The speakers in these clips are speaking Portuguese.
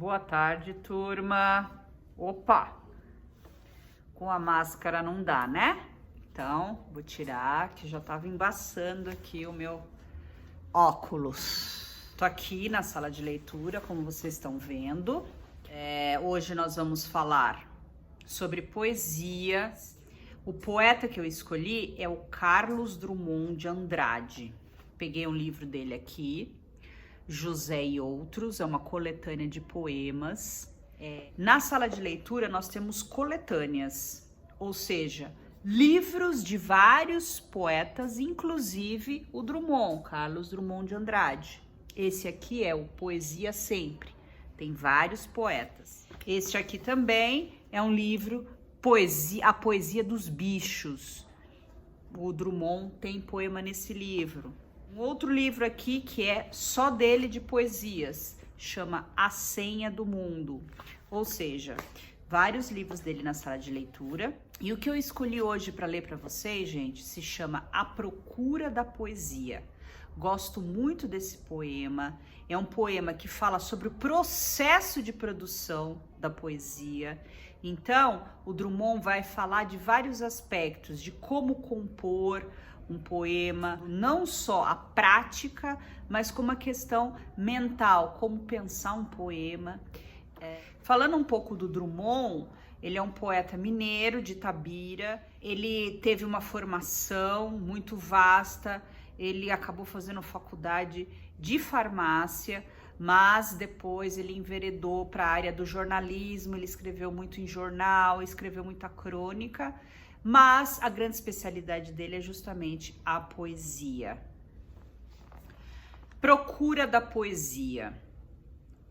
Boa tarde, turma. Opa! Com a máscara não dá, né? Então, vou tirar, que já tava embaçando aqui o meu óculos. Tô aqui na sala de leitura, como vocês estão vendo. Hoje nós vamos falar sobre poesia. O poeta que eu escolhi é o Carlos Drummond de Andrade. Peguei um livro dele aqui, José e Outros, é uma coletânea de poemas. Na sala de leitura nós temos coletâneas, ou seja, livros de vários poetas, inclusive o Drummond, Carlos Drummond de Andrade. Esse aqui é o Poesia Sempre, tem vários poetas. Este aqui também é um livro, A Poesia dos Bichos. O Drummond tem poema nesse livro. Um outro livro aqui que é só dele de poesias, chama A Senha do Mundo. Ou seja, vários livros dele na sala de leitura. E o que eu escolhi hoje para ler para vocês, gente, se chama A Procura da Poesia. Gosto muito desse poema. É um poema que fala sobre o processo de produção da poesia. Então, o Drummond vai falar de vários aspectos, de como compor um poema, não só a prática, mas como a questão mental, como pensar um poema. Falando um pouco do Drummond, ele é um poeta mineiro de Itabira, ele teve uma formação muito vasta, ele acabou fazendo faculdade de farmácia, mas depois ele enveredou para a área do jornalismo, ele escreveu muito em jornal, escreveu muita crônica, mas a grande especialidade dele é justamente a poesia. Procura da poesia.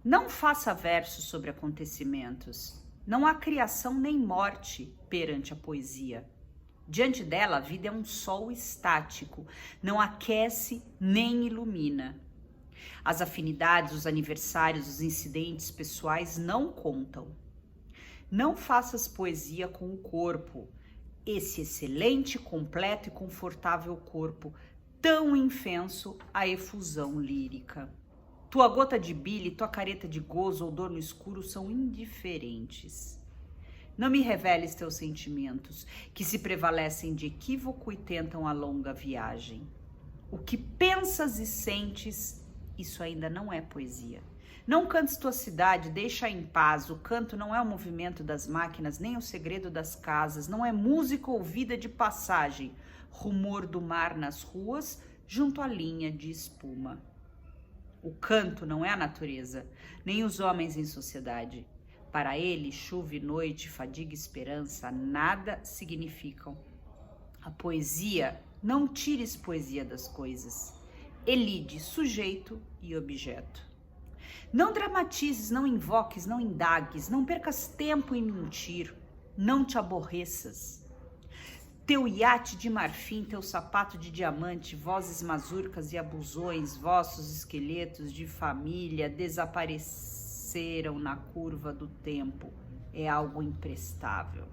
Não faça versos sobre acontecimentos. Não há criação nem morte perante a poesia. Diante dela, a vida é um sol estático, não aquece nem ilumina. As afinidades, os aniversários, os incidentes pessoais não contam. Não faças poesia com o corpo, esse excelente, completo e confortável corpo, tão infenso à efusão lírica. Tua gota de bile, tua careta de gozo ou dor no escuro são indiferentes. Não me reveles teus sentimentos, que se prevalecem de equívoco e tentam a longa viagem. O que pensas e sentes, isso ainda não é poesia. Não cantes tua cidade, deixa em paz. O canto não é o movimento das máquinas, nem o segredo das casas. Não é música ouvida de passagem, rumor do mar nas ruas, junto à linha de espuma. O canto não é a natureza, nem os homens em sociedade. Para ele, chuva e noite, fadiga e esperança, nada significam. A poesia, não tires poesia das coisas. Elide sujeito e objeto. Não dramatizes, não invoques, não indagues, não percas tempo em mentir, não te aborreças. Teu iate de marfim, teu sapato de diamante, vozes mazurcas e abusões, vossos esqueletos de família desapareceram na curva do tempo. É algo imprestável.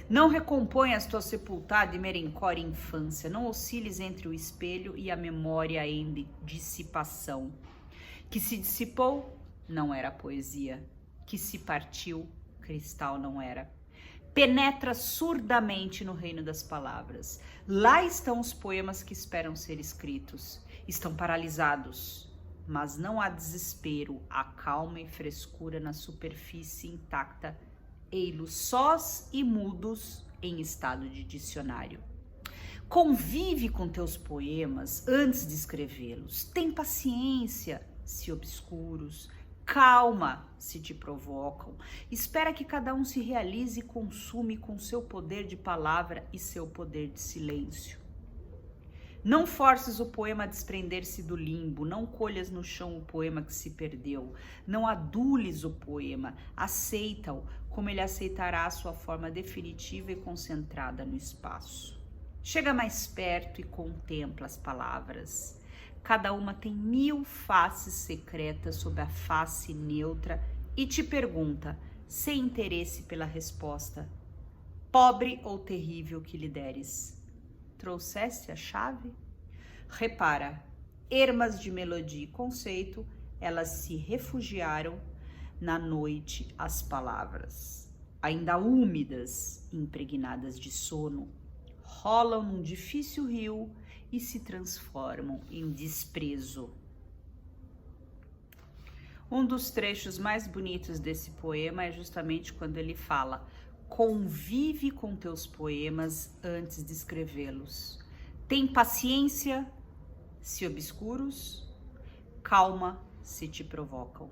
Não recomponhas tua sepultada e merencória infância, não osciles entre o espelho e a memória em dissipação. Que se dissipou, não era poesia. Que se partiu, cristal não era. Penetra surdamente no reino das palavras. Lá estão os poemas que esperam ser escritos. Estão paralisados, mas não há desespero, há calma e frescura na superfície intacta, ei-los sós e mudos em estado de dicionário. Convive com teus poemas antes de escrevê-los. Tem paciência, se obscuros, calma se te provocam. Espera que cada um se realize e consume com seu poder de palavra e seu poder de silêncio. Não forces o poema a desprender-se do limbo, não colhas no chão o poema que se perdeu, não adules o poema, aceita-o como ele aceitará a sua forma definitiva e concentrada no espaço. Chega mais perto e contempla as palavras. Cada uma tem 1000 faces secretas sob a face neutra e te pergunta, sem interesse pela resposta, pobre ou terrível que lhe deres. Trouxeste a chave? Repara, ermas de melodia e conceito, elas se refugiaram na noite as palavras, ainda úmidas, impregnadas de sono, rolam num difícil rio e se transformam em desprezo. Um dos trechos mais bonitos desse poema é justamente quando ele fala: convive com teus poemas antes de escrevê-los. Tem paciência se obscuros, calma se te provocam.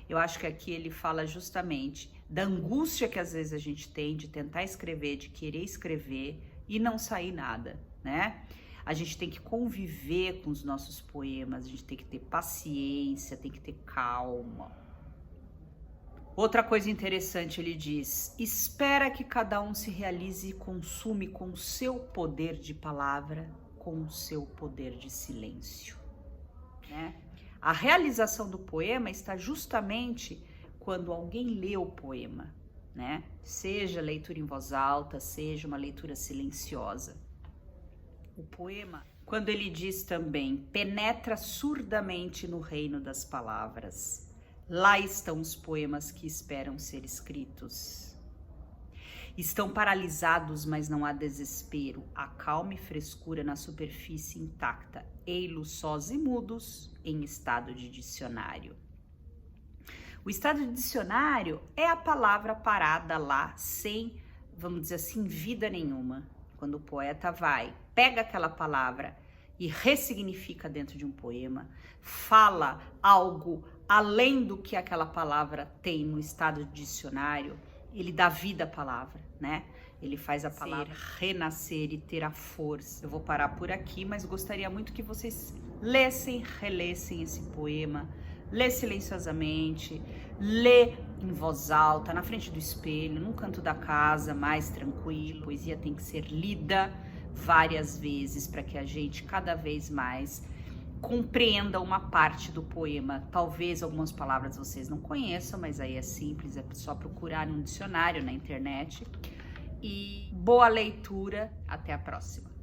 Eu acho que aqui ele fala justamente da angústia que às vezes a gente tem de tentar escrever, de querer escrever e não sair nada, né? A gente tem que conviver com os nossos poemas, a gente tem que ter paciência, tem que ter calma. Outra coisa interessante, ele diz: espera que cada um se realize e consume com o seu poder de palavra, com o seu poder de silêncio, né? A realização do poema está justamente quando alguém lê o poema, né? Seja leitura em voz alta, seja uma leitura silenciosa. O poema, quando ele diz também, penetra surdamente no reino das palavras. Lá estão os poemas que esperam ser escritos. Estão paralisados, mas não há desespero. Há calma e frescura na superfície intacta. Ei-los sós e mudos em estado de dicionário. O estado de dicionário é a palavra parada lá, sem, vamos dizer assim, vida nenhuma. Quando o poeta pega aquela palavra e ressignifica dentro de um poema, fala algo além do que aquela palavra tem no estado de dicionário, ele dá vida à palavra, né? Ele faz a palavra renascer e ter a força. Eu vou parar por aqui, mas gostaria muito que vocês lessem, relessem esse poema, lê silenciosamente, lê em voz alta, na frente do espelho, num canto da casa, mais tranquilo. A poesia tem que ser lida várias vezes para que a gente cada vez mais compreenda uma parte do poema. Talvez algumas palavras vocês não conheçam, mas aí é simples, é só procurar num dicionário na internet. E boa leitura, até a próxima.